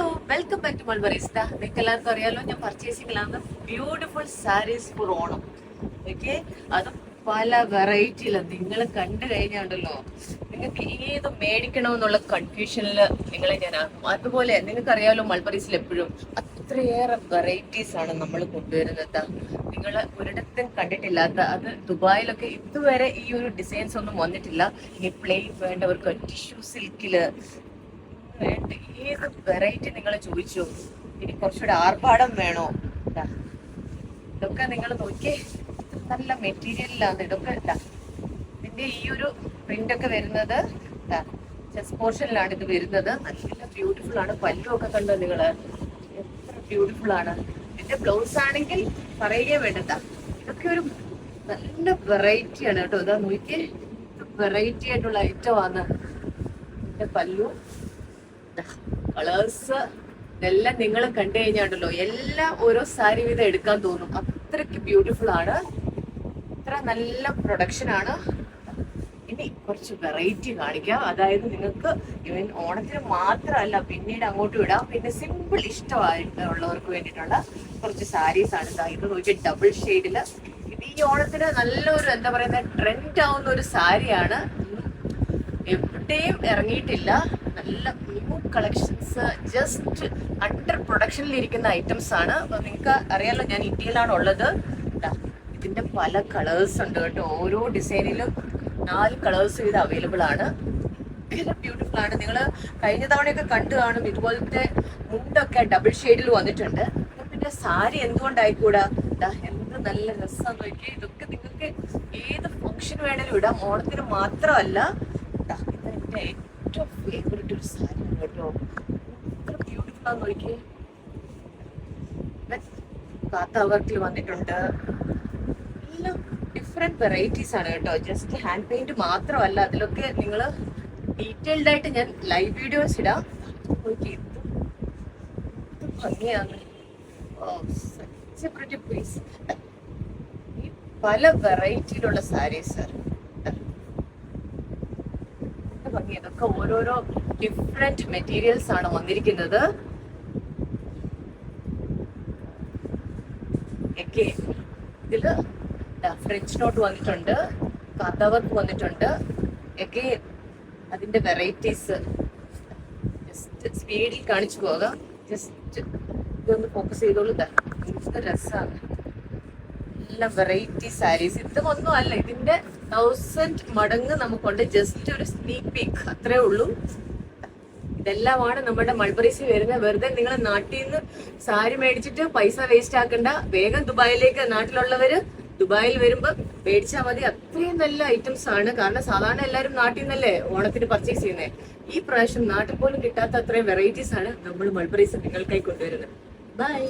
Hello, welcome back to Mulberries. നിങ്ങൾക്ക് എല്ലാവർക്കും അറിയാലോ, ഞാൻ പർച്ചേസിംഗിലാണ് beautiful sarees for Onam. Okay, അത് പല വെറൈറ്റിയിലാണ്. നിങ്ങൾ കണ്ടു കഴിഞ്ഞാണ്ടല്ലോ നിങ്ങൾക്ക് ഏത് മേടിക്കണമെന്നുള്ള കൺഫ്യൂഷനിൽ നിങ്ങളെ ഞാൻ ആക്കും. അതുപോലെ നിങ്ങൾക്ക് അറിയാലോ, മൾബറീസിൽ എപ്പോഴും അത്രയേറെ വെറൈറ്റീസ് ആണ് നമ്മൾ കൊണ്ടുവരുന്നത്. നിങ്ങൾ ഒരിടത്തും കണ്ടിട്ടില്ലാത്ത, അത് ദുബായിലൊക്കെ ഇതുവരെ ഈ ഒരു ഡിസൈൻസ് ഒന്നും വന്നിട്ടില്ല. ഇനി പ്ലെയിൻ വേണ്ടവർക്ക് ടിഷ്യൂ സിൽക്കില് വേണ്ട ഏത് വെറൈറ്റി നിങ്ങൾ ചോദിച്ചോ. ഇനി കുറച്ചുകൂടെ ആർഭാടം വേണോ, ഇതൊക്കെ നിങ്ങൾ നോക്കിയേ, നല്ല മെറ്റീരിയലിലാണ് ഇതൊക്കെ. ഇതിന്റെ ഈ ഒരു പ്രിന്റ് ഒക്കെ വരുന്നത് ചെസ്റ്റ് പോർഷനിലാണ് ഇത് വരുന്നത്. നല്ല ബ്യൂട്ടിഫുൾ ആണ്. പല്ലും ഒക്കെ കണ്ടോ നിങ്ങള്, എത്ര ബ്യൂട്ടിഫുൾ ആണ്. ഇതിന്റെ ബ്ലൗസ് ആണെങ്കിൽ പറയുകയേ വേണ്ടത. ഇതൊക്കെ ഒരു നല്ല വെറൈറ്റി ആണ് കേട്ടോ. ഇതാ നോക്കിയേ, വെറൈറ്റി ആയിട്ടുള്ള ഐറ്റം ആണ്. ഇതിന്റെ പല്ലു, കളേഴ്സ് ഇതെല്ലാം നിങ്ങൾ കണ്ടു കഴിഞ്ഞാണ്ടല്ലോ എല്ലാം ഓരോ സാരി വീതം എടുക്കാൻ തോന്നും. അത്രയ്ക്ക് ബ്യൂട്ടിഫുൾ ആണ്. അത്ര നല്ല പ്രൊഡക്ഷൻ ആണ്. ഇനി കുറച്ച് വെറൈറ്റി കാണിക്കാം. അതായത് നിങ്ങൾക്ക് ഇവൻ ഓണത്തിന് മാത്രമല്ല, പിന്നീട് അങ്ങോട്ടും ഇടാം. പിന്നെ സിമ്പിൾ ഇഷ്ടമായിട്ടുള്ളവർക്ക് വേണ്ടിയിട്ടുള്ള കുറച്ച് സാരീസ് ആണ്. ഇത് നോക്കി, ഡബിൾ ഷെയ്ഡില്. ഇത് ഈ ഓണത്തിന് നല്ലൊരു എന്താ പറയുന്ന ട്രെൻഡ് ആവുന്ന ഒരു സാരിയാണ്. എവിടെയും ഇറങ്ങിയിട്ടില്ല. നല്ല ന്യൂ കളക്ഷൻസ്, ജസ്റ്റ് അണ്ടർ പ്രൊഡക്ഷനിൽ ഇരിക്കുന്ന ഐറ്റംസ് ആണ്. അപ്പൊ നിങ്ങൾക്ക് അറിയാലോ, ഞാൻ ഇന്ത്യയിലാണ് ഉള്ളത്. ഇതിന്റെ പല കളേഴ്സ് ഉണ്ട് കേട്ടോ. ഓരോ ഡിസൈനിലും 4 കളേഴ്സ് ഇത് അവൈലബിൾ ആണ്. ഭയങ്കര ബ്യൂട്ടിഫുൾ ആണ്. നിങ്ങൾ കഴിഞ്ഞ തവണയൊക്കെ കണ്ടു കാണും, ഇതുപോലത്തെ മുണ്ടൊക്കെ ഡബിൾ ഷെയ്ഡിൽ വന്നിട്ടുണ്ട്. പിന്നെ സാരി എന്തുകൊണ്ടായിക്കൂടാ, എന്ത് നല്ല രസമാണെന്ന് നോക്കി. ഇതൊക്കെ നിങ്ങൾക്ക് ഏത് ഫംഗ്ഷൻ വേണേലും ഇടാം, ഓണത്തിന് മാത്രമല്ല. ഇതെന്റെ ഏറ്റവും ഫേവറേറ്റ് ഒരു സാരി കേട്ടോ. എത്ര ബ്യൂട്ടിഫുൾ ആണെന്ന് നോക്കിയേ. കാത്ത വർക്കിൽ വന്നിട്ടുണ്ട്. എല്ലാം ഡിഫറെന്റ് വെറൈറ്റീസ് ആണ് കേട്ടോ. ജസ്റ്റ് ഹാൻഡ് പെയിന്റ് മാത്രമല്ല, അതിലൊക്കെ നിങ്ങൾ ഡീറ്റെയിൽഡ് ആയിട്ട് ഞാൻ ലൈവ് വീഡിയോസ് ഇടാം. നോക്കി, ഇത് ഭംഗിയാണ്. ഈ പല വെറൈറ്റിയിലുള്ള സാരീസ് ഭംഗി. ഇതൊക്കെ ഓരോരോ ഡിഫറെന്റ് മെറ്റീരിയൽസ് ആണ് വന്നിരിക്കുന്നത്. ഇതില് ഫ്രഞ്ച് നോട്ട് വന്നിട്ടുണ്ട്, കാത്ത വർക്ക് വന്നിട്ടുണ്ട്. അതിന്റെ വെറൈറ്റീസ് ജസ്റ്റ് സ്പീഡിൽ കാണിച്ചു പോകാം. ജസ്റ്റ് ഇതൊന്ന് ഫോക്കസ് ചെയ്തോളൂ. രസമാണ്. നല്ല വെറൈറ്റി സാരീസ്. ഇതൊന്നും അല്ല, ഇതിന്റെ 1000 മടങ്ങ് നമുക്കുണ്ട്. ജസ്റ്റ് ഒരു സ്നീക്ക് പീക്ക് അത്രേ ഉള്ളൂ. ഇതെല്ലാമാണ് നമ്മുടെ മൾബറീസിൽ വരുന്നത്. വെറുതെ നിങ്ങൾ നാട്ടിൽ നിന്ന് സാരി മേടിച്ചിട്ട് പൈസ വേസ്റ്റ് ആക്കണ്ട. വേഗം ദുബായിലേക്ക്, നാട്ടിലുള്ളവര് ദുബായിൽ വരുമ്പോ മേടിച്ചാൽ മതി. അത്രയും നല്ല ഐറ്റംസ് ആണ്. കാരണം സാധാരണ എല്ലാവരും നാട്ടിൽ നിന്നല്ലേ ഓണത്തിന് പർച്ചേസ് ചെയ്യുന്നത്. ഈ പ്രാവശ്യം നാട്ടിൽ പോലും കിട്ടാത്ത അത്രയും വെറൈറ്റീസ് ആണ് നമ്മൾ മൾബറീസ് നിങ്ങൾക്കായി കൊണ്ടുവരുന്നത്. ബൈ.